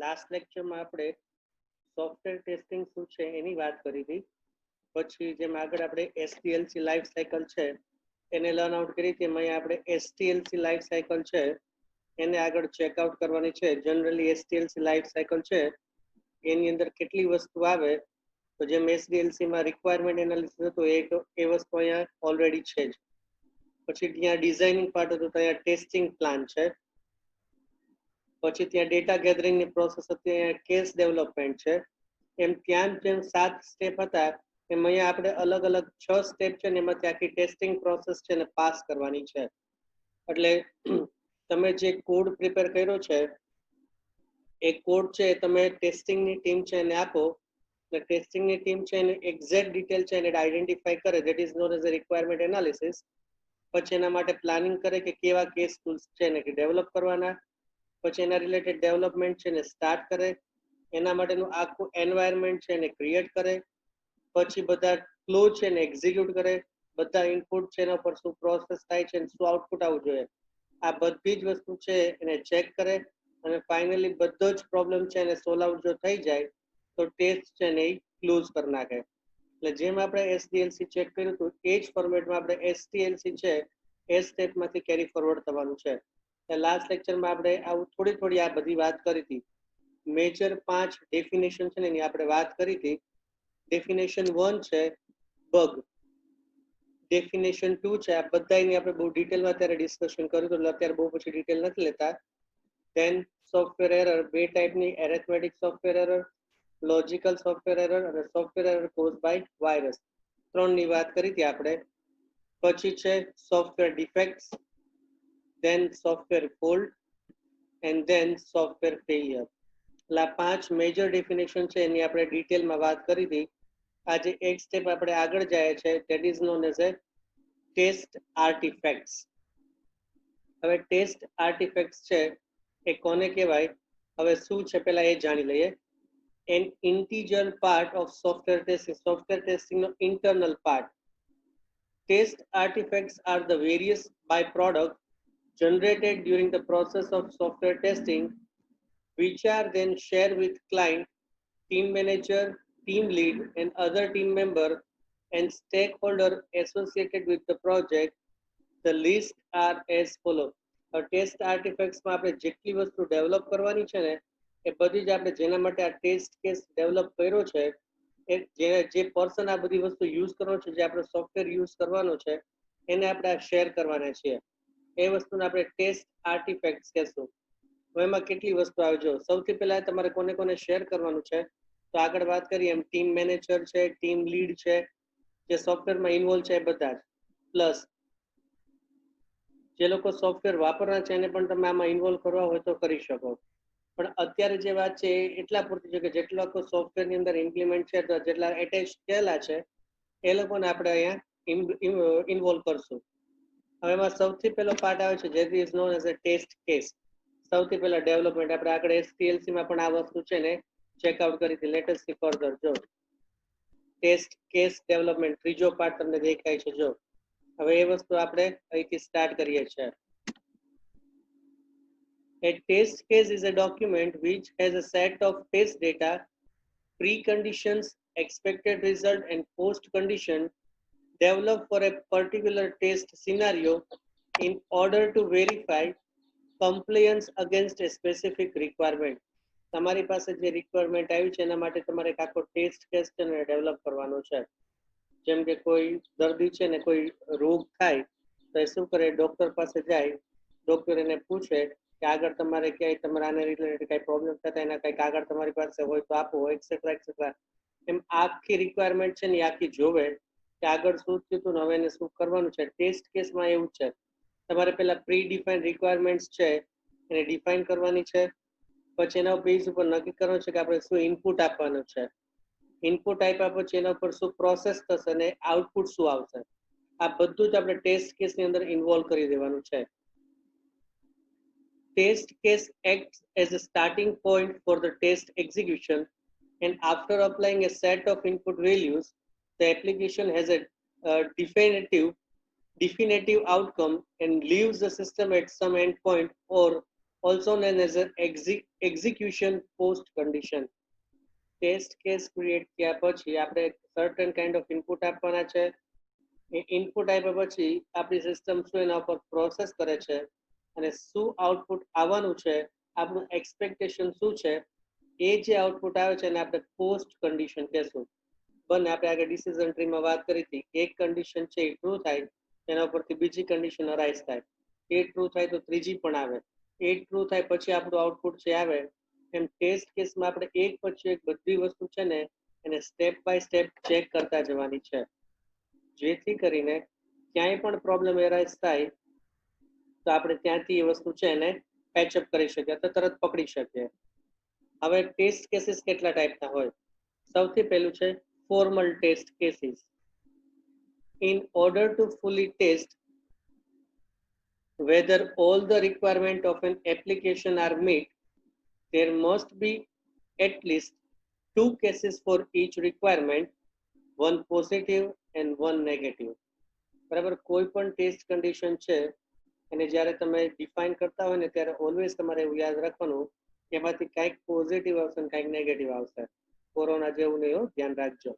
Last લેક્ચરમાં આપણે software testing શું છે એની વાત કરી હતી. પછી જેમ આગળ આપણે એસટીએલસી લાઈફ સાયકલ છે એને લર્ન આઉટ કરી હતી. એમાં આપણે એસટીએલસી લાઈફ સાયકલ છે એને આગળ ચેકઆઉટ કરવાની છે. જનરલી એસટીએલસી લાઈફ સાયકલ છે એની અંદર કેટલી વસ્તુ આવે, તો જેમ એસડીએલસીમાં રિક્વાયરમેન્ટ એનાલિસિસ હતું એ વસ્તુ અહીંયા ઓલરેડી છે જ. પછી ત્યાં ડિઝાઇનિંગ પાર્ટ હતું, ત્યાં ટેસ્ટિંગ પ્લાન છે. પછી ત્યાં ડેટા ગેધરિંગની પ્રોસેસ હતી, અહીંયા કેસ ડેવલપમેન્ટ છે. એમ ત્યાં જેમ 7 સ્ટેપ હતા એમ અહીંયા આપણે અલગ અલગ 6 સ્ટેપ છે ને એમાંથી આખી ટેસ્ટિંગ પ્રોસેસ છે ને પાસ કરવાની છે. એટલે તમે જે કોડ પ્રિપેર કર્યો છે એ કોડ છે તમે ટેસ્ટિંગની ટીમ છે એને આપો, એટલે ટેસ્ટિંગની ટીમ છે એને એક્ઝેક્ટ ડિટેલ છે એને આઈડેન્ટિફાઈ કરે, that is known as a requirement analysis. પછી એના માટે પ્લાનિંગ કરે કે કેવા કેસ ટૂલ્સ છે એને ડેવલપ કરવાના. પછી એના રિલેટેડ ડેવલપમેન્ટ છે એને સ્ટાર્ટ કરે, એના માટેનું આખું એન્વાયરમેન્ટ છે એને ક્રિએટ કરે. પછી બધા ફ્લો છે એને એક્ઝિક્યુટ કરે, બધા ઇનપુટ છે એના પર શું પ્રોસેસ થાય છે શું આઉટપુટ આવવું જોઈએ આ બધી જ વસ્તુ છે એને ચેક કરે. અને ફાઇનલી બધો જ પ્રોબ્લેમ છે એને સોલ્વ આઉટ જો થઈ જાય તો ટેસ્ટ છે ને એ ક્લોઝ કરી નાખે. એટલે જેમ આપણે એસડીએલસી ચેક કર્યું હતું એ જ ફોર્મેટમાં આપણે એસટીએલસી છે એ સ્ટેપમાંથી કેરી ફોરવર્ડ થવાનું છે. લાસ્ટ લેક્ચરમાં આપણે આવું થોડી આ બધી વાત કરી હતી. મેજર 5 ડેફિનેશન છે ને એની આપણે વાત કરી હતી. ડેફિનેશન 1 છે બગ, ડેફિનેશન 2 છે આ બધાની આપણે બહુ ડિટેલમાં અત્યારે ડિસ્કશન કર્યું હતું, અત્યારે બહુ પછી ડિટેલ નથી લેતા. ધેન સોફ્ટવેર એરર, બે ટાઈપની, arithmetic software error, logical software error અને software error cause by virus, ત્રણની વાત કરી હતી આપણે. પછી છે software defects, then software fault and then software failure. એટલે આ 5 મેજર ડેફિનેશન છે એની આપણે ડિટેલમાં વાત કરી હતી. આજે એક સ્ટેપ આપણે આગળ જાય છે, that is known as a test artifacts. હવે ટેસ્ટ આર્ટિફેક્ટ્સ છે એ કોને કહેવાય, હવે શું છે પહેલા એ જાણી લઈએ. an integral part of software testing નો internal part. Test artifacts are the various byproducts generated during the process of software testing, which are then shared with client, team manager, team lead, and other team member and stakeholder associated with the project. The list are as follow. Test આર્ટિફેક્ટ્સમાં આપણે જેટલી વસ્તુ develop કરવાની છે ને એ બધી જ આપણે જેના માટે આ ટેસ્ટ કેસ ડેવલપ કર્યો છે એ જે પર્સન આ બધી વસ્તુ યુઝ કરવાનો છે, જે આપણે સોફ્ટવેર યુઝ કરવાનો છે એને આપણે શેર કરવાના છીએ. એ વસ્તુને આપણે ટેસ્ટ આર્ટિફેક્ટ્સ કહેશું. હવે એમાં કેટલી વસ્તુ આવે જો સૌથી પહેલા તમારે કોને કોને શેર કરવાનું છે તો આગળ વાત કરીએ એમ ટીમ મેનેજર છે, ટીમ લીડ છે, જે સોફ્ટવેરમાં ઇન્વોલ્વ છે એ બધા જ, પ્લસ જે લોકો સોફ્ટવેર વાપરવાના છે એને પણ તમે આમાં ઇન્વોલ્વ કરવા હોય તો કરી શકો. પણ અત્યારે જે વાત છે એ એટલા પૂરતી છે કે જેટલા લોકો સોફ્ટવેરની અંદર ઇમ્પ્લિમેન્ટ છે તો જેટલા એટેચ થયેલા છે એ લોકોને આપણે અહીંયા ઇન્વોલ્વ કરશું. હવે એમાં સૌથી પહેલો પાર્ટ આવે છે જે is known as a test case. સૌથી પહેલા ડેવલપમેન્ટ આપણે આગળ એસટીએલસીમાં પણ આ વસ્તુ છે ને ચેકઆઉટ કરી હતી. Let S C further. જો ટેસ્ટ કેસ ડેવલપમેન્ટ ત્રીજો પાર્ટ તમને દેખાય છે. જો હવે એ વસ્તુ આપણે અહીંથી સ્ટાર્ટ કરીએ છીએ. A test case is a document which has a set of test data, preconditions, expected result and post condition developed for a particular test scenario in order to verify compliance against a specific requirement. તમારી પાસે જે requirement આવી છે એના માટે તમારે એક આખો ટેસ્ટ કેસ છે ને ડેવલપ કરવાનો છે. જેમ કે કોઈ દર્દી છે ને કોઈ રોગ થાય તો એ શું કરે, ડોક્ટર પાસે જાય, ડોક્ટર એને પૂછે કે આગળ તમારે ક્યાંય તમારે આને રિલેટેડ કઈ પ્રોબ્લેમ થતા એના કઈ કાગળ તમારી પાસે હોય તો આપો, એક્સેટ્રા એક્સેટ્રા. એમ આખી રિક્વાયરમેન્ટ છે ને આખી જોવે કે આગળ શું થયું હતું ને હવે એને શું કરવાનું છે. ટેસ્ટ કેસમાં એવું છે તમારે પહેલા પ્રી ડિફાઇન રિક્વાયરમેન્ટ્સ છે એને ડિફાઇન કરવાની છે. પછી એના બેઝ ઉપર નક્કી કરવાનું છે કે આપણે શું ઇનપુટ આપવાનું છે. ઇનપુટ આપ્યા પછી એના ઉપર શું પ્રોસેસ થશે અને આઉટપુટ શું આવશે. આ બધું જ આપણે ટેસ્ટ કેસની અંદર ઇન્વોલ્વ કરી દેવાનું છે. Test case acts as a starting point for the test execution, and after applying a set of input values, the application has a definitive outcome and leaves the system at some endpoint or also known as an execution post condition. Test case create કર્યા પછી આપણે certain kind of input આપવાના છે. એ input આપ્યા પછી આપણી system શું એના ઉપર પ્રોસેસ કરે છે અને શું આઉટપુટ આવવાનું છે, આપણું એક્સપેક્ટેશન શું છે, એ જે આઉટપુટ આવે છે એને આપણે પોસ્ટ કન્ડિશન કહેશું. બંને આપણે આગળ ડિસિઝન ટ્રીમાં વાત કરી હતી, એક કન્ડિશન છે એ ટ્રુ થાય એના ઉપરથી બીજી કન્ડિશન અરાઇઝ થાય, એ ટ્રુ થાય તો ત્રીજી પણ આવે, એ ટ્રુ થાય પછી આપણું આઉટપુટ જે આવે. એમ ટેસ્ટ કેસમાં આપણે એક પછી એક બધી વસ્તુ છે ને એને સ્ટેપ બાય સ્ટેપ ચેક કરતા જવાની છે, જેથી કરીને ક્યાંય પણ પ્રોબ્લેમ એરાઇઝ થાય તો આપણે ત્યાંથી એ વસ્તુ છે એને પેચઅપ કરી શકીએ તો તરત પકડી શકીએ. હવે ટેસ્ટ કેસીસ કેટલા ટાઈપના હોય? સૌથી પહેલું છે formal test cases. In order to fully test whether all the requirement of an application are met, there must be at least two cases for each requirement, one positive and one negative. બરાબર, કોઈ પણ test condition છે એને જ્યારે તમે define કરતા હોય ને ત્યારે ઓલવેઝ તમારે એવું યાદ રાખવાનું કે એમાંથી કંઈક પોઝિટિવ આવશે ને કંઈક નેગેટિવ આવશે. કોરોના જેવું નહીં હો, ધ્યાન રાખજો.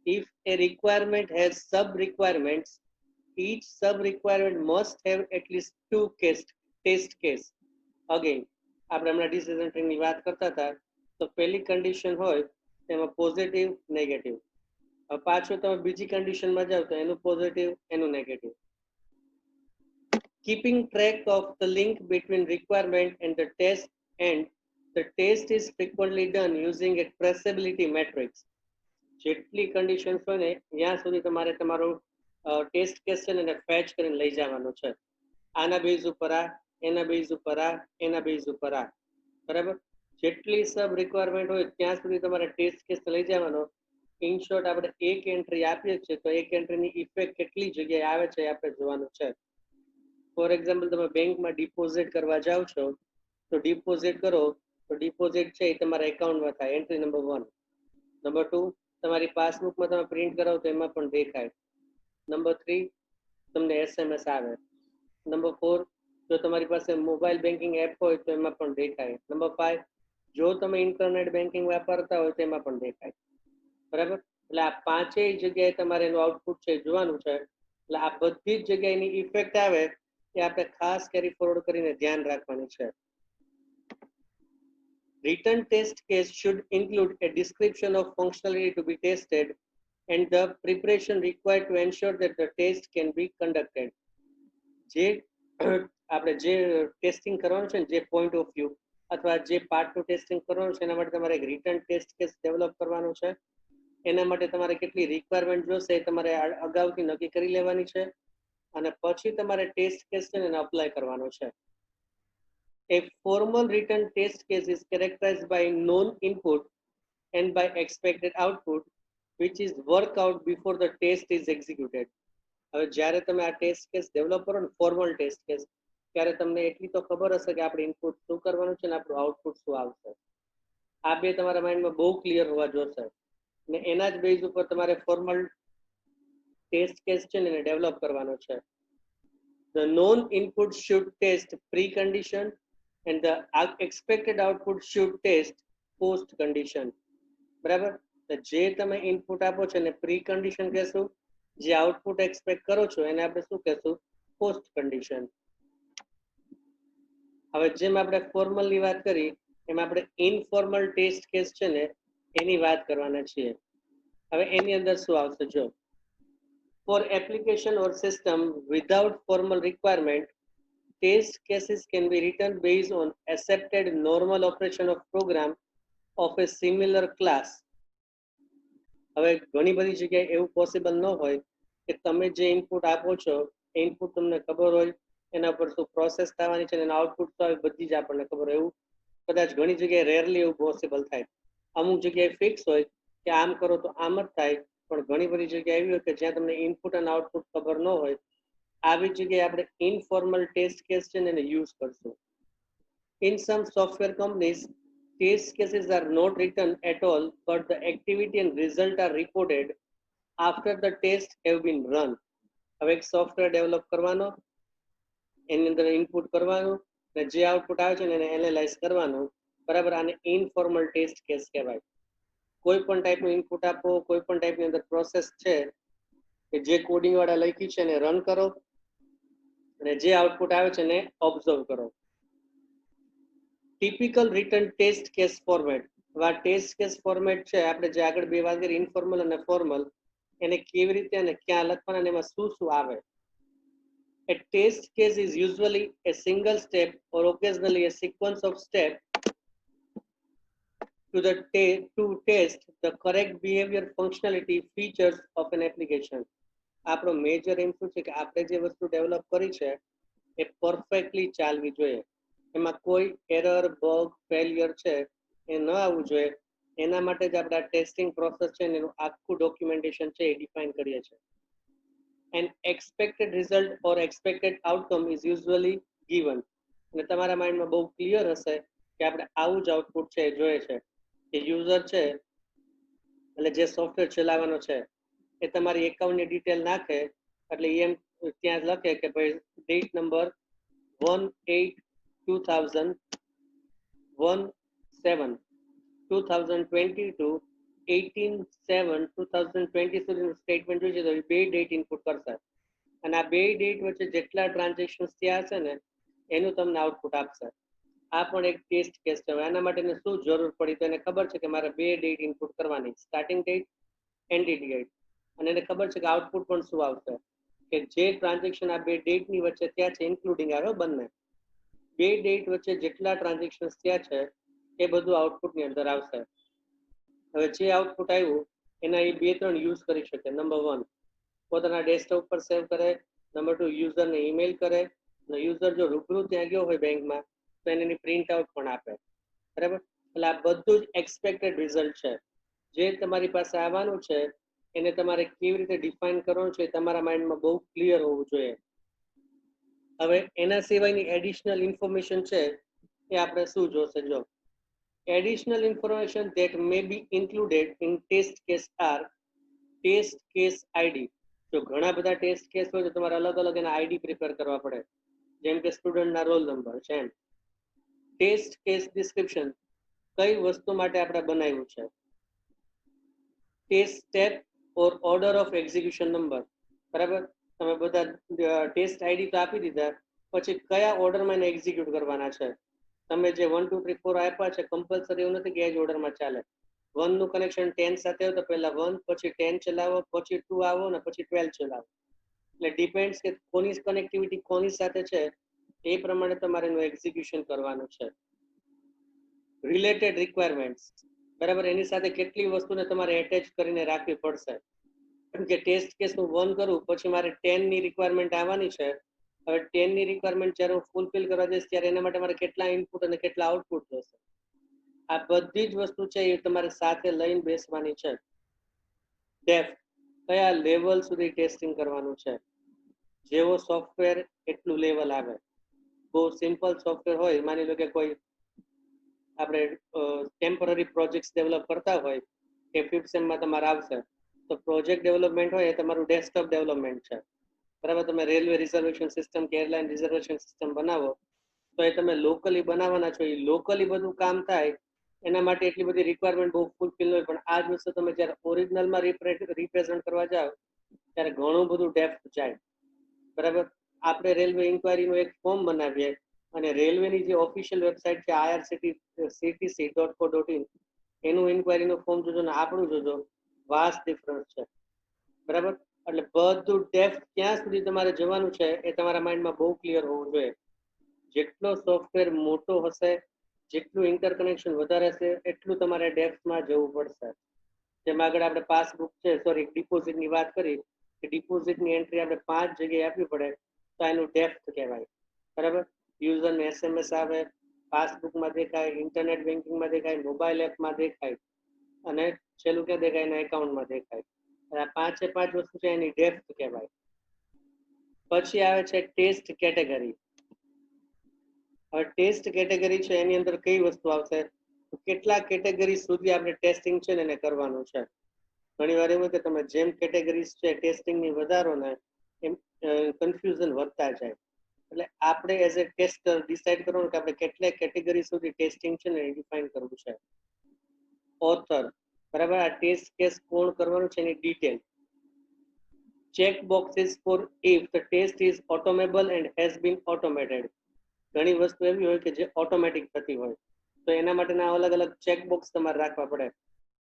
If a requirement has sub requirements, each sub requirement must have at least two test case. Again, આપણે હમણાં ડિસિઝન ટ્રીની વાત કરતા હતા તો પહેલી કન્ડિશન હોય તેમાં પોઝિટિવ નેગેટિવ, પાછું તમે બીજી કન્ડિશનમાં જાઓ તો એનું પોઝિટિવ એનું negative. Keeping track of the link between requirement and the test is frequently done using a traceability matrix. જેટલી કન્ડિશન્સ હોય ને ત્યાં સુધી તમારે તમારું ટેસ્ટ કેસ છે ને એને ફેચ કરીને લઈ જવાનું છે. આના બેઝ ઉપર આ, એના બેઝ ઉપર આ, એના બેઝ ઉપર આ, બરાબર. જેટલી સબ રિક્વાયરમેન્ટ હોય ત્યાં સુધી તમારે ટેસ્ટ કેસ લઈ જવાનો. ઇન શોર્ટ આપણે એક એન્ટ્રી આપીએ છીએ તો એક એન્ટ્રીની ઇફેક્ટ કેટલી જગ્યાએ આવે છે આપણે જોવાનું છે. ફોર એક્ઝામ્પલ, તમે બેંકમાં ડિપોઝિટ કરવા જાઓ છો તો ડિપોઝિટ કરો તો ડિપોઝિટ છે એ તમારા એકાઉન્ટમાં થાય, એન્ટ્રી નંબર 1. નંબર 2, તમારી પાસબુકમાં તમે પ્રિન્ટ કરાવો તો એમાં પણ દેખાય. નંબર 3, તમને SMS આવે. નંબર 4, જો તમારી પાસે મોબાઈલ બેન્કિંગ એપ હોય તો એમાં પણ દેખાય. નંબર 5, જો તમે ઇન્ટરનેટ બેન્કિંગ વાપરતા હોય તો એમાં પણ દેખાય, બરાબર. એટલે આ પાંચેય જગ્યાએ તમારે એનું આઉટપુટ છે જોવાનું છે. એટલે આ બધી જ જગ્યાએની ઇફેક્ટ આવે એ આપણે ખાસ કેરી ફોરવર્ડ કરીને ધ્યાન રાખવાની છે. Written test case should include a description of functionality to be tested and the preparation required to ensure that the test can be conducted. જે આપણે જે ટેસ્ટિંગ કરવાનું છે ને, જે પોઈન્ટ ઓફ વ્યૂ અથવા જે પાર્ટનું ટેસ્ટિંગ કરવાનું છે એના માટે તમારે એક રિટર્ન ટેસ્ટ કેસ ડેવલપ કરવાનું છે. એના માટે તમારે કેટલી રિક્વાયરમેન્ટ જોશે એ તમારે અગાઉથી નક્કી કરી લેવાની છે અને પછી તમારે ટેસ્ટ કેસ છે ને એને અપ્લાય કરવાનો છે. A formal written test case is characterized by known input and by expected output, which is worked out before the test is executed. હવે જ્યારે તમે આ ટેસ્ટ કેસ ડેવલપ કરો ને ફોર્મલ ટેસ્ટ કેસ, ત્યારે તમને એટલી તો ખબર હશે કે આપણે ઇનપુટ શું કરવાનું છે ને આપણું આઉટપુટ શું આવશે. આ બે તમારા માઇન્ડમાં બહુ ક્લિયર હોવા જોશે ને એના જ બેઝ ઉપર તમારે ફોર્મલ ટેસ્ટ કેસ છે ને એને ડેવલપ કરવાનો છે. The known input should test pre-condition and the expected output should test post condition. બરાબર, જે તમે ઇનપુટ આપો છો ને પ્રી કન્ડિશન કહેશું, જે આઉટપુટ એક્સપેક્ટ કરો છો એને આપણે શું કહેશું? Post condition. હવે જેમ આપણે ફોર્મલની વાત કરી એમ આપણે ઇનફોર્મલ ટેસ્ટ કેસ છે ને એની વાત કરવાના છીએ. હવે એની અંદર શું આવશે જો, for application or system without formal requirement, test cases can be written based on accepted normal operation of program of a similar class. હવે ઘણી બધી જગ્યાએ એવું પોસિબલ ન હોય કે તમે જે ઇનપુટ આપો છો એ ઇનપુટ તમને ખબર હોય એના પર શું પ્રોસેસ થવાની છે એના આઉટપુટ તો બધી જ આપણને ખબર હોય. એવું કદાચ ઘણી જગ્યાએ રેરલી એવું પોસિબલ થાય. અમુક જગ્યાએ ફિક્સ હોય કે આમ કરો તો આમ જ થાય, પણ ઘણી બધી જગ્યાએ એવી હોય કે જ્યાં તમને ઇનપુટ અને આઉટપુટ ખબર ન હોય. આવી જગ્યાએ આપણે ઇનફોર્મલ ટેસ્ટ કેસ છે ને એને યુઝ કરશું. In some software companies, test cases are not written at all, but the activity and result are reported after the test have been run. હવે એક સોફ્ટવેર ડેવલપ કરવાનો, એની અંદર ઇનપુટ કરવાનું, અને જે આઉટપુટ આવે છે એને એનાલાઇઝ કરવાનું, બરાબર. આને ઇનફોર્મલ ટેસ્ટ કેસ કહેવાય. કોઈ પણ ટાઈપનું ઇનપુટ આપો, કોઈ પણ ટાઈપની અંદર પ્રોસેસ છે કે જે કોડિંગ વાળા લખી છે એને રન કરો અને જે આઉટપુટ આવે છે એને ઓબ્ઝર્વ કરો. Typical written test case format. આ ટેસ્ટ કેસ ફોર્મેટ છે આપણે જે આગળ બે વાત કરી ઇનફોર્મલ અને ફોર્મલ, એને કેવી રીતે અને ક્યાં લખવાના અને એમાં શું શું આવે. A test case is usually a single step or occasionally a sequence of steps to test the correct behavior, functionality, features of an application. આપણો મેજર એમ શું છે કે આપણે જે વસ્તુ ડેવલપ કરી છે એ પરફેક્ટલી ચાલવી જોઈએ, એમાં કોઈ એરર, બગ, ફેલિયર છે એ ન આવવું જોઈએ. એના માટે જ આપણે આ ટેસ્ટિંગ પ્રોસેસ છે એનું આખું ડોક્યુમેન્ટેશન છે એ ડિફાઇન કરીએ છીએ. An expected result or expected outcome is usually given. અને તમારા માઇન્ડમાં બહુ ક્લિયર હશે કે આપણે આવું જ આઉટપુટ છે એ જોઈએ છે કે યુઝર છે એટલે જે સોફ્ટવેર ચલાવવાનો છે એ તમારી એકાઉન્ટની ડિટેલ નાખે એટલે એમ ત્યાં લખે કે ભાઈ ડેટ નંબર 1/8/2017 18/7/2020 સુધીનું સ્ટેટમેન્ટ જોઈએ તો બે ડેટ ઇનપુટ કરશે અને આ બે ડેટ વચ્ચે જેટલા ટ્રાન્ઝેક્શન થયા હશે ને એનું તમને આઉટપુટ આપશે. આ પણ એક ટેસ્ટ કેસ છે. આના માટે શું જરૂર પડી તો એને ખબર છે કે મારે બે ડેટ ઇનપુટ કરવાની, સ્ટાર્ટિંગ ડેટ, એન્ડિંગ ડેટ, અને એને ખબર છે કે આઉટપુટ પણ શું આવશે કે જે ટ્રાન્ઝેક્શન આ બે ડેટની વચ્ચે થયા છે ઇન્ક્લુડિંગ આવ્યો બંને, બે ડેટ વચ્ચે જેટલા ટ્રાન્ઝેક્શન થયા છે એ બધું આઉટપુટની અંદર આવશે. હવે જે આઉટપુટ આવ્યું એના એ બે ત્રણ યુઝ કરી શકે. નંબર 1 પોતાના ડેસ્કટોપ પર સેવ કરે, નંબર 2 યુઝરને ઈમેલ કરે, અને યુઝર જો રૂબરૂ ત્યાં ગયો હોય બેંકમાં તો એની પ્રિન્ટ આઉટ પણ આપે, બરાબર. એટલે આ બધું જ એક્સપેક્ટેડ રિઝલ્ટ છે. જે તમારી પાસે આવવાનું છે એને તમારે કેવી રીતે ડિફાઇન કરવાનું છે તમારા માઇન્ડમાં બહુ ક્લિયર હોવું જોઈએ. હવે એના સિવાયની એડિશનલ ઇન્ફોર્મેશન છે એ આપણે શું જોશે. જો additional information that may be included in test case are test case ID. જો ઘણા બધા ટેસ્ટ કેસ હોય તો તમારે અલગ અલગ એના આઈડી પ્રિપેર કરવા પડે, જેમ કે સ્ટુડન્ટના રોલ નંબર છે એમ. ટેસ્ટ કેસ ડિસ્ક્રિપ્શન, કઈ વસ્તુ માટે આપણે બનાવ્યું છે. Test step or order of execution number, બરાબર. તમે બધા ટેસ્ટ આઈડી તો આપી દીધા, પછી કયા ઓર્ડરમાં એને એક્ઝિક્યુટ કરવાના છે. તમે જે 1 2 3 4 આપ્યા છે કમ્પલસરી એવું નથી કે એ જ ઓર્ડરમાં ચાલે. 1 નું કનેક્શન 10 સાથે હોય તો પહેલા 1, પછી 10 ચલાવો, પછી 2 આવો ને પછી 12 ચલાવો. એટલે ડિપેન્ડ્સ કે કોની કનેક્ટિવિટી કોની સાથે છે એ પ્રમાણે તમારે એનું એક્ઝિક્યુશન કરવાનું છે. રિલેટેડ રિક્વાયરમેન્ટ્સ, બરાબર. એની સાથે કેટલી વસ્તુને તમારે એટેચ કરીને રાખવી પડશે. કે ટેસ્ટ કેસ હું 1 કરું પછી મારે 10 ની રિક્વાયરમેન્ટ આવવાની છે. હવે 10 ની રિક્વાયરમેન્ટ જ્યારે હું ફૂલફિલ કરવા જઈશ ત્યારે એના માટે મારે કેટલા ઇનપુટ અને કેટલા આઉટપુટ જોશે. આ બધી જ વસ્તુ છે એ તમારે સાથે લઈને બેસવાની છે. ડેપ્થ, કયા લેવલ સુધી ટેસ્ટિંગ કરવાનું છે. જેવો સોફ્ટવેર એટલું લેવલ આવે. બહુ સિમ્પલ સોફ્ટવેર હોય, માની લો કે કોઈ આપણે ટેમ્પરરી પ્રોજેક્ટ ડેવલપ કરતા હોય કે 5th સેમમાં તમારે આવશે તો પ્રોજેક્ટ ડેવલપમેન્ટ હોય એ તમારું ડેસ્કટોપ ડેવલપમેન્ટ છે, બરાબર. તમે રેલવે રિઝર્વેશન સિસ્ટમ કે એરલાઇન રિઝર્વેશન સિસ્ટમ બનાવો તો એ તમે લોકલી બનાવવાના છો. એ લોકલી બધું કામ થાય એના માટે એટલી બધી રિક્વાયરમેન્ટ બહુ ફૂલફિલ હોય, પણ આ જ વસ્તુ તમે જ્યારે ઓરિજિનલમાં રિપ્રેઝન્ટ કરવા જાઓ ત્યારે ઘણું બધું ડેપ્થ જાય, બરાબર. આપણે રેલવે ઇન્ક્વાયરીનું એક ફોર્મ બનાવીએ અને રેલવેની જે ઓફિશિયલ વેબસાઇટ છે irctc.co.in એનું ઇન્ક્વાયરીનું ફોર્મ જોજો ને આપણું જોજો, વાસ્ટ ડિફરન્સ છે, બરાબર. એટલે બધું ડેપ્થ ક્યાં સુધી તમારે જવાનું છે એ તમારા માઇન્ડમાં બહુ ક્લિયર હોવું જોઈએ. જેટલો સોફ્ટવેર મોટો હશે, જેટલું ઇન્ટરકનેક્શન વધારે હશે એટલું તમારે ડેપ્થમાં જવું પડશે. જેમ આગળ આપણે પાસબુક છે, સોરી ડિપોઝિટની વાત કરી કે ડિપોઝિટની એન્ટ્રી આપણે 5 જગ્યાએ આપવી પડે તો એનું ડેપ્થ કહેવાય, બરાબર. યુઝરને SMS આવે, પાસબુકમાં દેખાય, ઇન્ટરનેટ બેન્કિંગમાં દેખાય, મોબાઈલ એપમાં દેખાય, અને છેલ્લું ક્યાં દેખાય એના એકાઉન્ટમાં દેખાય. આ 5 વસ્તુ છે એની ડેપ્થ કહેવાય. પછી આવે છે ટેસ્ટ કેટેગરી. હવે ટેસ્ટ કેટેગરી છે એની અંદર કઈ વસ્તુ આવશે, કેટલા કેટેગરી સુધી આપણે ટેસ્ટિંગ છે ને એને કરવાનું છે. ઘણી વાર એવું કે તમે જેમ કેટેગરીઝ છે ટેસ્ટિંગની વધારો ને એમ કન્ફ્યુઝન વધતા જાય. એટલે આપણે એઝ એ ટેસ્ટર ડિસાઇડ કરવાનું કે આપણે કેટલા કેટેગરી સુધી ટેસ્ટિંગ છે ને ડિફાઇન કરવું છે. ઓથર, બરાબર, આ ટેસ્ટ કેસ કોણ કરવાનું છે એની detail. Check boxes for if the test is automatable and has been automated. ઘણી વસ્તુ એવી હોય કે જે ઓટોમેટિક થતી હોય, તો એના માટેના અલગ અલગ ચેક બોક્સ તમારે રાખવા પડે.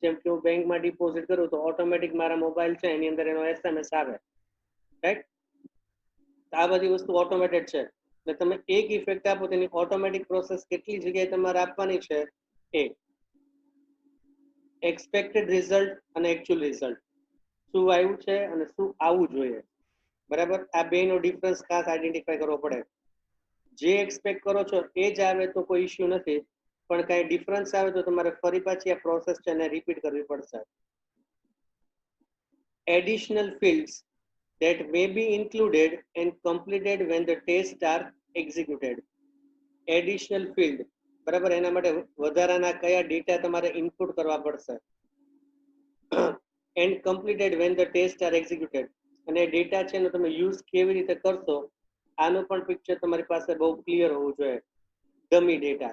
જેમ કે હું બેંકમાં ડિપોઝિટ કરું તો ઓટોમેટિક મારા મોબાઈલ છે એની અંદર એનો SMS આવે, રાઈટ? આ બધી વસ્તુ ઓટોમેટેડ છે. એટલે તમે એક ઇફેક્ટ આપો તેની ઓટોમેટિક પ્રોસેસ કેટલી જગ્યાએ તમારે આપવાની છે એ. એક્સપેક્ટેડ રિઝલ્ટ અને એકચ્યુઅલ રિઝલ્ટ, શું આવ્યું છે અને શું આવવું જોઈએ, બરાબર? આ બેનો ડિફરન્સ ખાસ આઈડેન્ટિફાઈ કરવો પડે. જે એક્સપેક્ટ કરો છો એ જ આવે તો કોઈ ઇશ્યુ નથી, પણ કાંઈ ડિફરન્સ આવે તો તમારે ફરી પાછી આ પ્રોસેસ છે એને રિપીટ કરવી પડશે. Additional fields that may be included and completed when the tests are executed. Additional field, બરાબર, એના માટે વધારાના કયા ડેટા તમારે ઇનપુટ કરવા પડશે. and completed when the tests are executed. અને ડેટા છે એનો તમે યુઝ કેવી રીતે કરશો આનું પણ પિક્ચર તમારી પાસે બહુ ક્લિયર હોવું જોઈએ. ડમી ડેટા,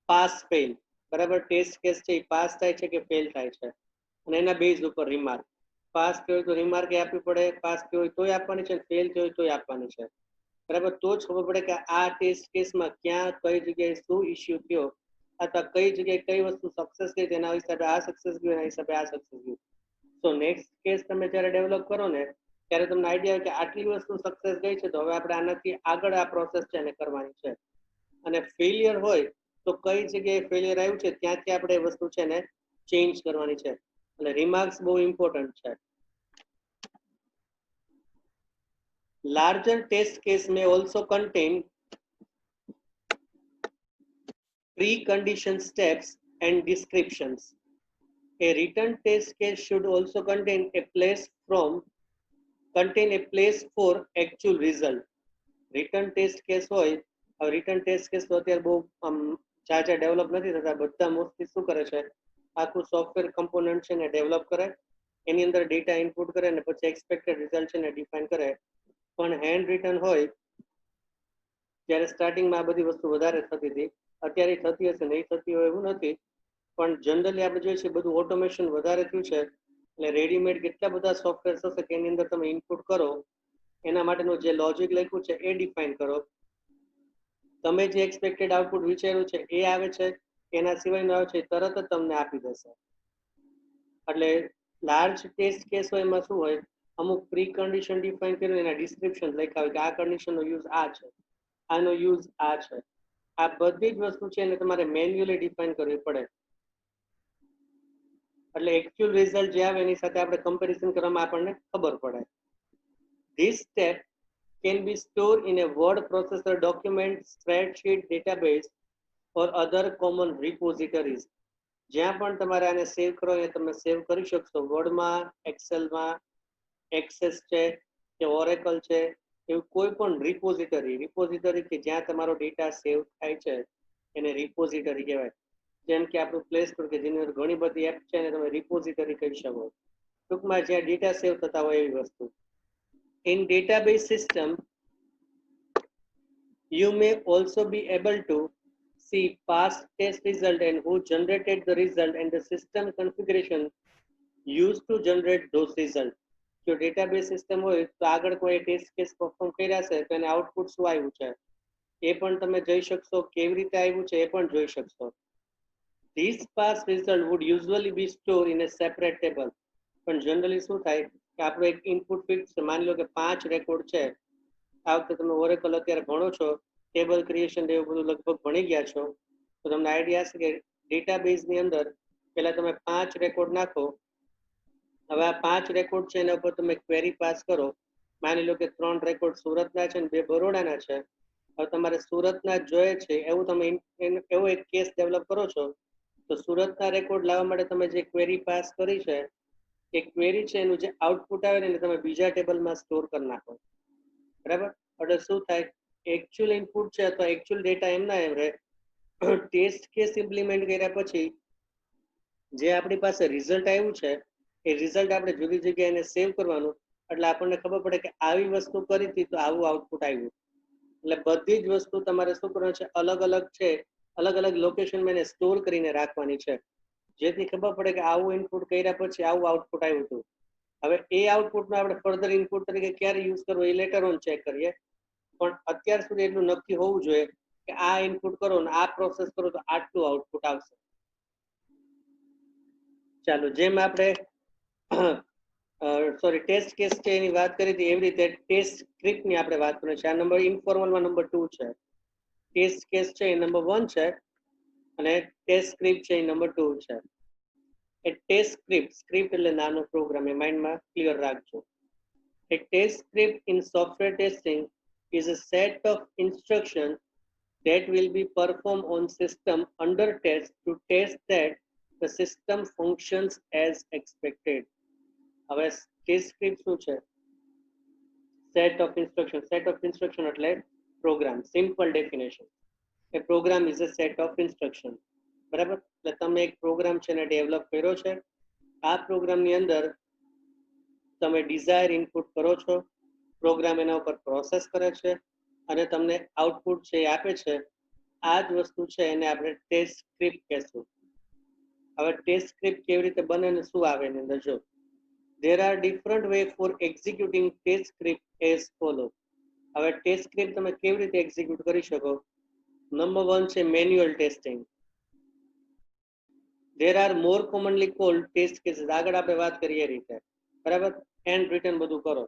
પાસ ફેલ, બરાબર, ટેસ્ટ કેસ છે એ પાસ થાય છે કે ફેલ થાય છે, અને એના બેઝ ઉપર રિમાર્ક. પાસ થયો તો રિમાર્ક આપવી પડે, પાસ થયો હોય તોય આપવાની છે, ફેલ થયો હોય તોય આપવાની છે, બરાબર? તો જ ખબર પડે કે આ ટેસ્ટ કેસમાં ક્યાં કઈ જગ્યાએ શું ઇશ્યુ થયો, અથવા કઈ જગ્યાએ કઈ વસ્તુ સક્સેસ થઈ તેના હિસાબે આ સક્સેસ ગયું, એના હિસાબે આ સક્સેસ ગયું. તો નેક્સ્ટ કેસ તમે જ્યારે ડેવલપ કરો ને ત્યારે તમને આઈડિયા કે આટલી વસ્તુ સક્સેસ ગઈ છે તો હવે આપણે આનાથી આગળ આ પ્રોસેસ છે એને કરવાની છે. અને ફેલિયર હોય તો કઈ જગ્યાએ ફેલિયર આવ્યું છે ત્યાંથી આપણે એ વસ્તુ છે એને ચેન્જ કરવાની છે. એટલે રિમાર્ક્સ બહુ ઇમ્પોર્ટન્ટ છે. Larger test case may also contain precondition steps and descriptions. A written test case should also contain a place for actual result. Written test case હોય, written test case તો અત્યારે બહુ જાજા ડેવલપ નથી થતા, બધા મોસ્ટલી શું કરે છે આખું સોફ્ટવેર કમ્પોનન્ટ છે ને ડેવલપ કરે, એની અંદર ડેટા ઇનપુટ કરે અને પછી એક્સપેક્ટેડ રિઝલ્ટ છે ને ડિફાઇન કરે. પણ હેન્ડ રિટન હોય ત્યારે સ્ટાર્ટિંગમાં આ બધી વસ્તુ વધારે થતી હતી, અત્યારે થતી હશે નહીં થતી હોય એવું નથી, પણ જનરલી આપણે જોઈએ છીએ બધું ઓટોમેશન વધારે થયું છે. એટલે રેડીમેડ કેટલા બધા સોફ્ટવેર હશે કે એની અંદર તમે ઇનપુટ કરો, એના માટેનું જે લોજિક લખ્યું છે એ ડિફાઇન કરો, તમે જે એક્સપેક્ટેડ આઉટપુટ વિચાર્યું છે એ આવે છે, એના સિવાયનું આવે છે તરત જ તમને આપી દેશે. એટલે લાર્જ ટેસ્ટ કેસ હોય એમાં શું હોય, અમુક પ્રી કન્ડિશન ડિફાઇન કર્યું, એના ડિસ્ક્રિપ્શન લખ્યા હોય કે આ કન્ડિશનનો યુઝ આ છે, આનો યુઝ આ છે. આ બધી જ વસ્તુ છે એને તમારે મેન્યુઅલી ડિફાઇન કરવી પડે. એટલે એકચ્યુઅલ રિઝલ્ટ જે આવે એની સાથે આપણે કમ્પેરિઝન કરવામાં આપણને ખબર પડે. This step can be stored in a word processor document, spreadsheet, database or other common repositories. જ્યાં પણ તમારે આને સેવ કરો એ તમે સેવ કરી શકશો, વર્ડમાં, એક્સેલમાં, એક્સેસ છે કે ઓરેકલ છે, એવું કોઈ પણ રિપોઝિટરી કે જ્યાં તમારો ડેટા સેવ થાય છે એને રિપોઝિટરી કહેવાય. જેમ કે આપણું પ્લે સ્ટોર કે જેની અંદર ઘણી બધી એપ છે એને તમે રિપોઝિટરી કહી શકો. ટૂંકમાં જ્યાં ડેટા સેવ થતા હોય એવી વસ્તુ. In database system, you may also be able to see past test result and who generated the result and the system configuration used to generate those results. જો ડેટાબેઝ સિસ્ટમ હોય તો આગળ કોઈ test case perform કર્યા છે તો એને output શું આવ્યું છે એ પણ તમે જોઈ શકશો, કેવી રીતે આવ્યું છે એ પણ જોઈ શકશો. These past result would usually be stored in a separate table. પણ જનરલી શું થાય કે આપણો એક ઇનપુટ ફિક્સ છે, માની લો કે 5 રેકોર્ડ છે. આ વખતે તમે ઓરેકલ અત્યારે ભણો છો, ટેબલ ક્રિએશન એવું બધું લગભગ ભણી ગયા છો, તો તમને આઈડિયા હશે કે ડેટાબેઝની અંદર પહેલા તમે 5 રેકોર્ડ નાખો. હવે આ 5 રેકોર્ડ છે એના ઉપર તમે ક્વેરી પાસ કરો. માની લો કે 3 રેકોર્ડ સુરતના છે અને 2 બરોડાના છે. હવે તમારે સુરતના જોઈએ છે એવું તમે એવો એક કેસ ડેવલપ કરો છો, તો સુરતના રેકોર્ડ લાવવા માટે તમે જે ક્વેરી પાસ કરી છે એ ક્વેરી છે એનું જે આઉટપુટ આવે ને તમે બીજા ટેબલમાં સ્ટોર કરી નાખો, બરાબર? એટલે શું થાય, એકચ્યુઅલ ઇનપુટ છે અથવા એકચ્યુઅલ ડેટા એમના એમ રહે. ટેસ્ટ કેસ ઇમ્પ્લિમેન્ટ કર્યા પછી જે આપણી પાસે રિઝલ્ટ આવ્યું છે એ રિઝલ્ટ આપણે જુદી જગ્યાએ એને સેવ કરવાનું, એટલે આપણને ખબર પડે કે આવી વસ્તુ કરી હતી તો આવું આઉટપુટ આવ્યું. એટલે બધી જ વસ્તુ તમારે શું કરવાનું છે, અલગ અલગ છે, અલગ અલગ લોકેશનમાં એને સ્ટોર કરીને રાખવાની છે, જેથી ખબર પડે કે આવું ઇનપુટ કર્યા પછી આવું આઉટપુટ આવ્યું હતું. હવે એ આઉટપુટને આપણે ફર્ધર ઇનપુટ તરીકે ક્યારે યુઝ કરવો એ લેટર ઓન ચેક કરીએ, પણ અત્યાર સુધી એટલું નક્કી હોવું જોઈએ કે આ ઇનપુટ કરો ને આ પ્રોસેસ કરો તો આટલું આઉટપુટ આવશે. ચાલો, જેમ આપણે સોરી ટેસ્ટ કેસ છે એની વાત કરી હતી એવી રીતે ટેસ્ટ સ્ક્રિપ્ટની આપણે વાત કરીએ છીએ. આ નંબર ઇન્ફોર્મલમાં નંબર 2 છે. ટેસ્ટ કેસ છે એ નંબર 1 છે અને ટેસ્ટ સ્ક્રિપ્ટ છે એ નંબર 2 છે. એ ટેસ્ટ સ્ક્રિપ્ટ એટલે નાનો પ્રોગ્રામ, એ માઇન્ડમાં ક્લિયર રાખજો. A test script in software testing is a set of instructions that will be performed on system under test to test that the system functions as expected. હવે test script શું છે? Set of instruction એટલે program. Simple definition, a program is a set of instruction. બરાબર? એટલે તમે એક programme છે ને ડેવલપ કર્યો છે. આ પ્રોગ્રામની અંદર તમે ડિઝાયર ઇનપુટ કરો છો, પ્રોગ્રામ એના ઉપર પ્રોસેસ કરે છે અને તમને આઉટપુટ છે એ આપે છે. આ જ વસ્તુ છે એને આપણે ટેસ્ટ સ્ક્રિપ્ટ કહેશું. હવે ટેસ્ટ સ્ક્રિપ્ટ કેવી રીતે બને અને શું આવે એની અંદર જો, there are different way for executing test script as follow. હવે ટેસ્ટ સ્ક્રિપ્ટ તમે કેવી રીતે એક્ઝિક્યુટ કરી શકો? નંબર 1 છે manual testing. there are more commonly called test cases. આગળ આપણે વાત કરીએ એ રીતે, બરાબર? હેન્ડ રિટન બધું કરો,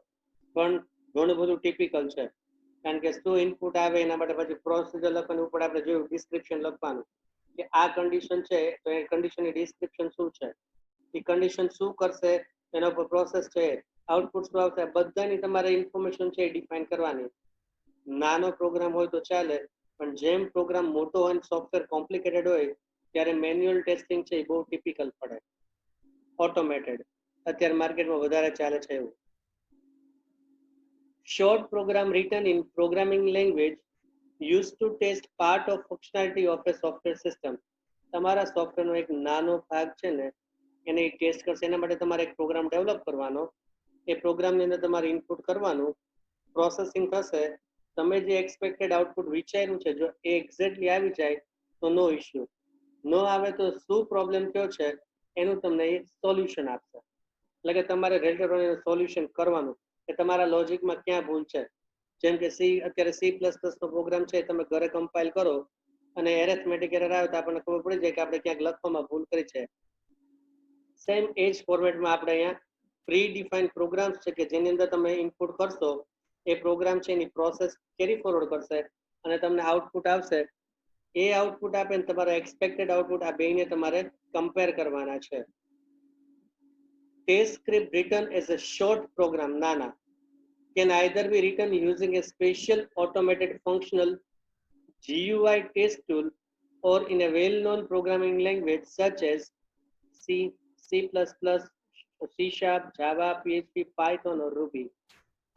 પણ ઘણું બધું ટિપિકલ છે, કારણ કે શું ઇનપુટ આવે એના માટે પછી પ્રોસિજર લખવાનું ઉપર આપણે જોયું ડિસ્ક્રિપ્શન લખવાનું કે આ કન્ડિશન છે તો એ કન્ડિશનની ડિસ્ક્રિપ્શન શું છે, એ કન્ડિશન શું કરશે, એના ઉપર પ્રોસેસ છે, આઉટપુટ શું આવશે, બધાની તમારે ઇન્ફોર્મેશન છે એ ડિફાઇન કરવાની. નાનો પ્રોગ્રામ હોય તો ચાલે, પણ જેમ પ્રોગ્રામ મોટો હોય, સોફ્ટવેર કોમ્પ્લિકેટેડ હોય, ત્યારે મેન્યુઅલ ટેસ્ટિંગ છે એ બહુ ટિપિકલ પડે. ઓટોમેટેડ અત્યારે માર્કેટમાં વધારે ચાલે છે એવું. short program written in programming language used to test part of functionality of a software system. તમારા સોફ્ટવેરનો એક નાનો ભાગ છે ને એને ટેસ્ટ કરશે. એના માટે તમારે એક પ્રોગ્રામ ડેવલપ કરવાનો, એ પ્રોગ્રામની અંદર તમારે ઇનપુટ કરવાનું, પ્રોસેસિંગ થશે, તમે જે એક્સપેક્ટેડ આઉટપુટ વિચાર્યું છે જો એ એક્ઝેક્ટલી આવી જાય તો નો ઇશ્યુ, નો આવે તો શું પ્રોબ્લેમ થયો છે એનું તમને એ સોલ્યુશન આપશે. એટલે કે તમારે રેલ્ટર સોલ્યુશન કરવાનું કે તમારા લોજિકમાં ક્યાં ભૂલ છે. જેમ કે અત્યારે C++ નો પ્રોગ્રામ છે, તમે ઘરે કમ્પાઇલ કરો અને એરેથમેટિક એરર આવે તો આપણને ખબર પડી જાય કે આપણે ક્યાંક લખવામાં ભૂલ કરી છે. સેમ એજ ફોર્મેટમાં આપણે અહીંયા પ્રી ડિફાઇન પ્રોગ્રામ્સ છે કે જેની અંદર તમે ઇનપુટ કરશો, એ પ્રોગ્રામ છે એની પ્રોસેસ કેરી ફોરવર્ડ કરશે અને તમને આઉટપુટ આવશે. એ આઉટપુટ આપે ને તમારો એક્સપેક્ટેડ આઉટપુટ, આ બેને તમારે કમ્પેર કરવાના છે. Test script written as a short program, nana, can either be written using a special automated functional GUI test tool or in a well-known programming language such as C, C++, C#, Java, PHP, Python or Ruby.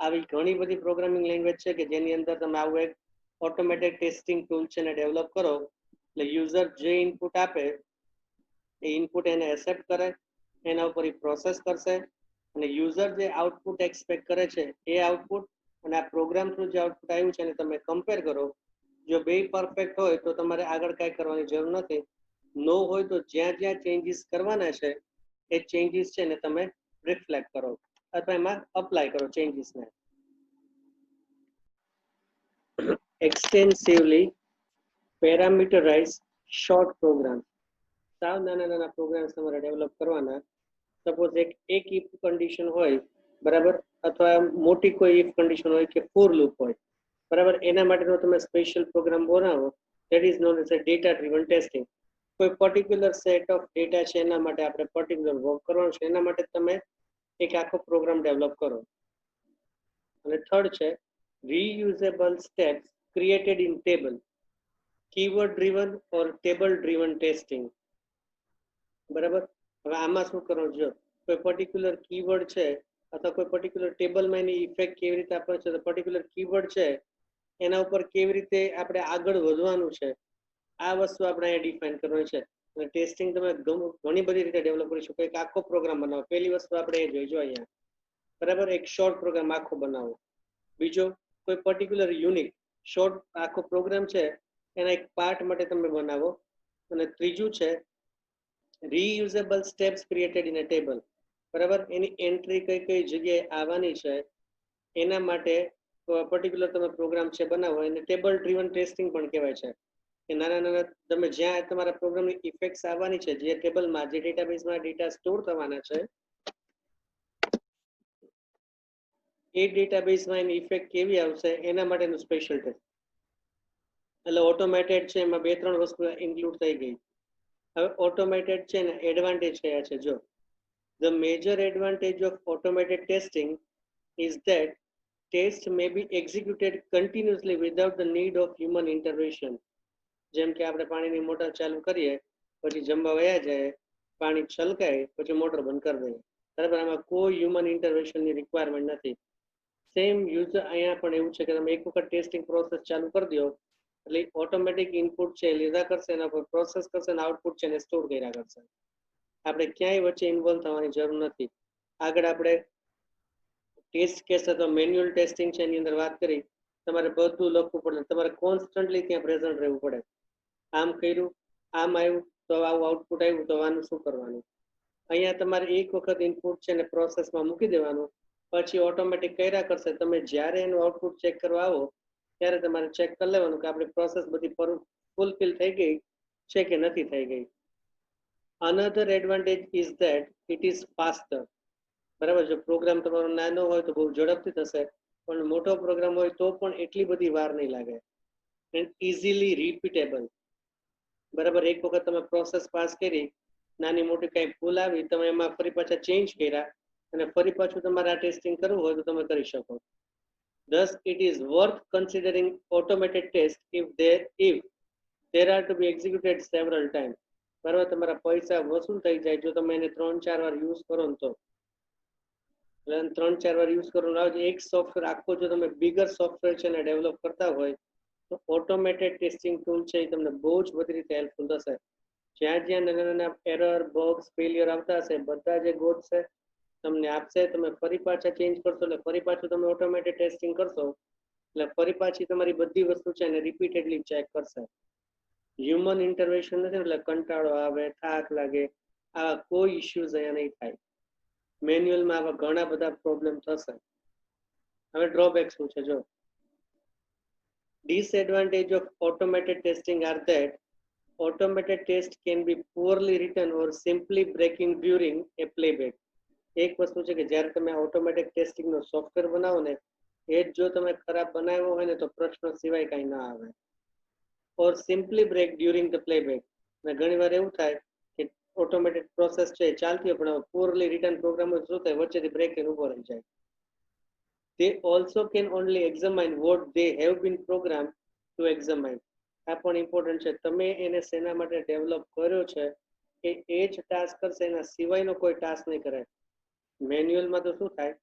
આવી ઘણી બધી programming language છે કે જેની અંદર તમે આવું એક ઓટોમેટેડ ટેસ્ટિંગ ટૂલ છે ને ડેવલપ કરો, એટલે યુઝર જે ઇનપુટ આપે એ ઇનપુટ એને એક્સેપ્ટ કરે, એના ઉપર પ્રોસેસ કરશે અને યુઝર જે આઉટપુટ એક્સપેક્ટ કરે છે એ આઉટપુટ અને આ પ્રોગ્રામ થ્રુ જે આઉટપુટ આવ્યું છે એને તમે કમ્પેર કરો. જો બે પરફેક્ટ હોય તો તમારે આગળ કાંઈ કરવાની જરૂર નથી. નો હોય તો જ્યાં જ્યાં ચેન્જીસ કરવાના છે એ ચેન્જીસ છે ને તમે રિફ્લેક્ટ કરો અથવા એમાં અપ્લાય કરો ચેન્જીસને. એક્સટેન્સિવલી પેરામીટરાઇઝ શોર્ટ પ્રોગ્રામ. સાવ નાના નાના પ્રોગ્રામ્સ તમારે ડેવલપ કરવાના. સપોઝ એક ઇફ કન્ડિશન હોય, બરાબર, અથવા મોટી કોઈ ઇફ કન્ડિશન હોય કે ફોર લૂપ હોય, બરાબર, એના માટેનો તમે સ્પેશિયલ પ્રોગ્રામ બનાવો, that is known as a data driven testing. કોઈ પર્ટિક્યુલર સેટ ઓફ ડેટા છે એના માટે આપણે પર્ટિક્યુલર વર્ક કરવાનું છે, એના માટે તમે એક આખો પ્રોગ્રામ ડેવલપ કરો. અને થર્ડ છે reusable steps created in table, keyword driven or table driven testing. બરાબર, હવે આમાં શું કરવાનું, જો કોઈ પર્ટિક્યુલર કીવર્ડ છે અથવા કોઈ પર્ટિક્યુલર ટેબલમાં એની ઇફેક્ટ કેવી રીતે આપવાની છે, તો પર્ટિક્યુલર કીવર્ડ છે એના ઉપર કેવી રીતે આપણે આગળ વધવાનું છે, આ વસ્તુ આપણે અહીંયા ડિફાઇન કરવાની છે. અને ટેસ્ટિંગ તમે ઘણી બધી રીતે ડેવલપ કરી શકો. એક આખો પ્રોગ્રામ બનાવો, પહેલી વસ્તુ આપણે એ જોઈજો અહીંયા, બરાબર, એક શોર્ટ પ્રોગ્રામ આખો બનાવો. બીજો કોઈ પર્ટિક્યુલર યુનિટ શોર્ટ આખો પ્રોગ્રામ છે એના એક પાર્ટ માટે તમે બનાવો. અને ત્રીજું છે reusable steps created in a table. બરાબર, એની એન્ટ્રી કઈ કઈ જગ્યાએ આવવાની છે એના માટે પર્ટિક્યુલર તમે પ્રોગ્રામ છે બનાવો. એને ટેબલ ડ્રીવન ટેસ્ટિંગ પણ કહેવાય છે. કે નાના નાના તમે જ્યાં તમારા પ્રોગ્રામની ઇફેક્ટ્સ આવવાની છે, જે ટેબલમાં જે ડેટાબેઝમાં ડેટા સ્ટોર થવાના છે, એ ડેટાબેઝમાં એની ઇફેક્ટ કેવી આવશે એના માટેનું સ્પેશિયલ ટેસ્ટ. એટલે ઓટોમેટેડ છે એમાં 2-3 વસ્તુ ઇન્ક્લુડ થઈ ગઈ. હવે ઓટોમેટેડ છે ને એડવાન્ટેજ કયા છે જો. The major advantage of automated testing is that tests may be executed continuously without the need of human intervention. જેમ કે આપણે પાણીની મોટર ચાલુ કરીએ, પછી જમવા વયા જાય, પાણી છલકાય, પછી મોટર બંધ કરી દઈએ. બરાબર, આમાં કોઈ હ્યુમન ઇન્ટરવેન્શનની રિક્વાયરમેન્ટ નથી. સેમ યુઝર અહીંયા પણ એવું છે કે તમે એક વખત ટેસ્ટિંગ પ્રોસેસ ચાલુ કરી દો એટલે ઓટોમેટિક ઇનપુટ છે લીધા કરશે, એના પર પ્રોસેસ કરશે અને આઉટપુટ છે એને સ્ટોર કર્યા કરશે. આપણે ક્યાંય વચ્ચે ઇન્વોલ્વ થવાની જરૂર નથી. આગળ આપણે ટેસ્ટ કેસ અથવા મેન્યુઅલ ટેસ્ટિંગ છે એની અંદર વાત કરી. તમારે બધું લખવું પડે, તમારે કોન્સ્ટન્ટલી ત્યાં પ્રેઝન્ટ રહેવું પડે. આમ કર્યું, આમ આવ્યું તો આવું આઉટપુટ આવ્યું તો આનું શું કરવાનું. અહીંયા તમારે એક વખત ઇનપુટ છે ને પ્રોસેસમાં મૂકી દેવાનું, પછી ઓટોમેટિક કર્યા કરશે. તમે જ્યારે એનું આઉટપુટ ચેક કરવા આવો ત્યારે તમારે ચેક કરી લેવાનું કે આપણી પ્રોસેસ બધી ફૂલફિલ થઈ ગઈ છે કે નથી થઈ ગઈ. Another advantage is that it is faster. બરાબર, જો પ્રોગ્રામ તમારો નાનો હોય તો બહુ ઝડપથી થશે, પણ મોટો પ્રોગ્રામ હોય તો પણ એટલી બધી વાર નહીં લાગે. And easily repeatable. બરાબર, એક વખત તમે પ્રોસેસ પાસ કરી, નાની મોટી કઈ ભૂલ આવી, તમે એમાં ફરી પાછા ચેન્જ કર્યા અને ફરી પાછું તમારે આ ટેસ્ટિંગ કરવું હોય તો તમે કરી શકો. Thus, it is worth considering automated tests if there are to be executed several times. બરાબર, તમારા પૈસા વસૂલ થઈ જાય જો તમે એને 3-4 વાર યુઝ કરો ને તો. 3-4 વાર યુઝ કરો લાવો. એક સોફ્ટવેર આખો જો તમે બિગર સોફ્ટવેર છે ને ડેવલપ કરતા હોય તો ઓટોમેટેડ ટેસ્ટિંગ ટૂલ છે એ તમને બહુ જ બધી રીતે હેલ્પફુલ થશે. જ્યાં જ્યાં નાના નાના એરર, બગ્સ, ફેલિયર આવતા હશે બધા જે ગોતશે તમને આપશે. તમે ફરી પાછા ચેન્જ કરશો એટલે ફરી પાછું તમે ઓટોમેટેડ ટેસ્ટિંગ કરશો એટલે ફરી પાછી તમારી બધી વસ્તુ છે એને રિપીટેડલી ચેક કરશે. હ્યુમન ઇન્ટરવેન્શન નથી એટલે કંટાળો આવે, થાક લાગે, આવા કોઈ ઇશ્યુઝ અહીંયા નહીં થાય. મેન્યુઅલમાં આવા ઘણા બધા પ્રોબ્લેમ થશે. હવે ડ્રોબેક શું છે જો. Disadvantage of automated testing are that automated test can be poorly written or simply breaking during a playback. એક વસ્તુ છે કે જ્યારે તમે ઓટોમેટિક ટેસ્ટિંગનો સોફ્ટવેર બનાવો ને એ જ જો તમે ખરાબ બનાવ્યો હોય ને તો પ્રશ્ન સિવાય કાંઈ ના આવે. or simply break during the playback. અને ઘણીવાર એવું થાય કે ઓટોમેટેડ પ્રોસેસ છે ચાલતી હોય પણ poorly written પ્રોગ્રામ શું થાય વચ્ચેથી બ્રેક કરીને ઊભો રહી જાય. They also can only examine what they have been programmed to examine. આ પણ ઇમ્પોર્ટન્ટ છે. તમે એને શેના માટે ડેવલપ કર્યો છે કે એ જ ટાસ્ક કરશે, એના સિવાયનો કોઈ ટાસ્ક નહીં કરે. મેન્યુઅલમાં તો શું થાય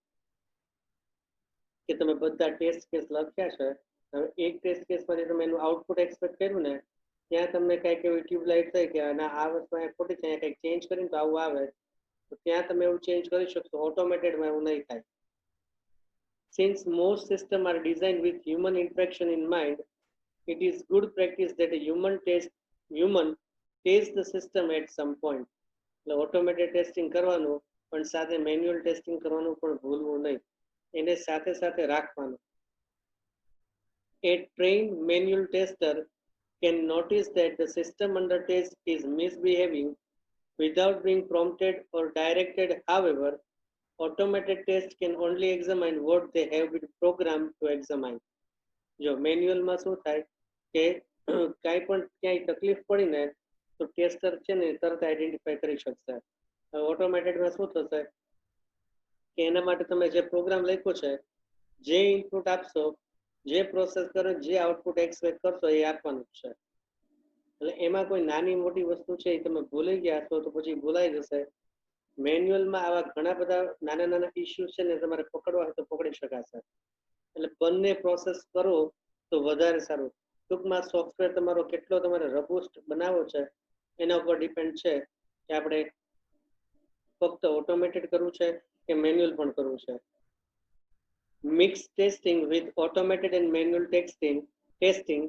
કે તમે બધા ટેસ્ટ કેસ લખ્યા છે, હવે એક ટેસ્ટ કેસમાંથી તમે એનું આઉટપુટ એક્સપેક્ટ કર્યું ને ત્યાં તમને કંઈક એવી ટ્યુબલાઇટ થઈ કે ના આ વસ્તુ અહીંયા ખોટી છે, અહીંયા કંઈક ચેન્જ કરીને તો આવું આવે, તો ત્યાં તમે એવું ચેન્જ કરી શકશો. ઓટોમેટેડમાં એવું નહીં થાય. Since most systems are designed with human interaction in mind, it is good practice that a human test the system at some point. એટલે ઓટોમેટેડ ટેસ્ટિંગ કરવાનું પણ સાથે મેન્યુઅલ ટેસ્ટિંગ કરવાનું પણ ભૂલવું નહીં. એને સાથે સાથે રાખવાનું. A trained manual tester can notice that the system under test is misbehaving without being prompted or directed. However, automated test can only examine what they have been programmed to examine. જો મેન્યુઅલમાં શું થાય કે કાંઈ પણ ક્યાંય તકલીફ પડી ને તો ટેસ્ટર છે ને તરત આઈડેન્ટિફાઈ કરી શકશે. ઓટોમેટેડમાં શું થશે કે એના માટે તમે જે પ્રોગ્રામ લખ્યો છે, જે ઇનપુટ આપશો, જે પ્રોસેસ કરો, જે આઉટપુટ એક્સપેક્ટ કરશો એ આપવાનું જ છે. એટલે એમાં કોઈ નાની મોટી વસ્તુ છે એ તમે ભૂલી ગયા છો તો પછી ભૂલાઈ જશે. મેન્યુઅલમાં આવા ઘણા બધા નાના નાના ઇસ્યુઝ છે ને તમારે પકડવા હોય તો પકડી શકાશે. એટલે બંને પ્રોસેસ કરો તો વધારે સારું. ટૂંકમાં સોફ્ટવેર તમારો કેટલો તમારે રોબસ્ટ બનાવવો છે એના ઉપર ડિપેન્ડ છે કે આપણે ફક્ત ઓટોમેટેડ કરવું છે કે મેન્યુઅલ પણ કરવું છે. Mixed testing with automated and manual testing testing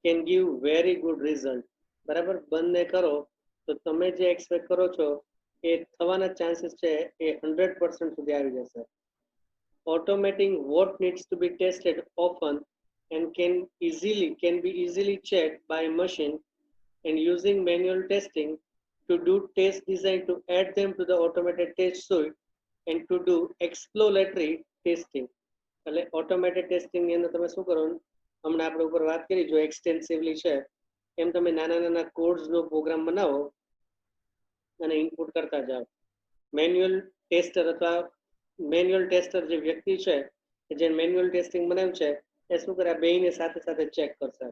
can give very good result. બરાબર, બંને કરો તો તમે જે એક્સપેક્ટ કરો છો એ થવાના ચાન્સીસ છે એ 100% સુધી આવી જશે. Automating what needs to be tested often and can be easily checked by a machine, and using manual testing to do test design to add them to the automated test suite and to do exploratory testing. એટલે automated testing ની અંદર તમે શું કરો, હમણાં આપણે ઉપર વાત કરી જો એક્સટેન્સિવલી છે એમ તમે નાના નાના કોડ્સનો પ્રોગ્રામ બનાવો અને ઇનપુટ કરતા જાઓ. મેન્યુઅલ ટેસ્ટર અથવા મેન્યુઅલ ટેસ્ટર જે વ્યક્તિ છે જે મેન્યુઅલ ટેસ્ટિંગ બનાવ્યું છે એ શું કરે, આ બેયને સાથે સાથે ચેક કરશે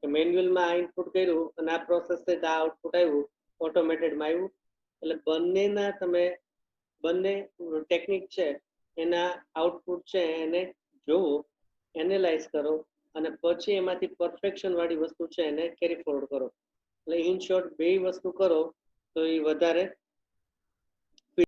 કે મેન્યુઅલમાં આ ઇનપુટ કર્યું અને આ પ્રોસેસ થઈ આ આઉટપુટ આવ્યું, ઓટોમેટેડમાં આવ્યું. એટલે બંનેના તમે બંને ટેકનિક છે એના આઉટપુટ છે એને જોવો, એનાલાઇઝ કરો અને પછી એમાંથી પરફેક્શન વાળી વસ્તુ છે એને કેરી ફોરવર્ડ કરો. એટલે ઇન શોર્ટ બે વસ્તુ કરો તો એ વધારે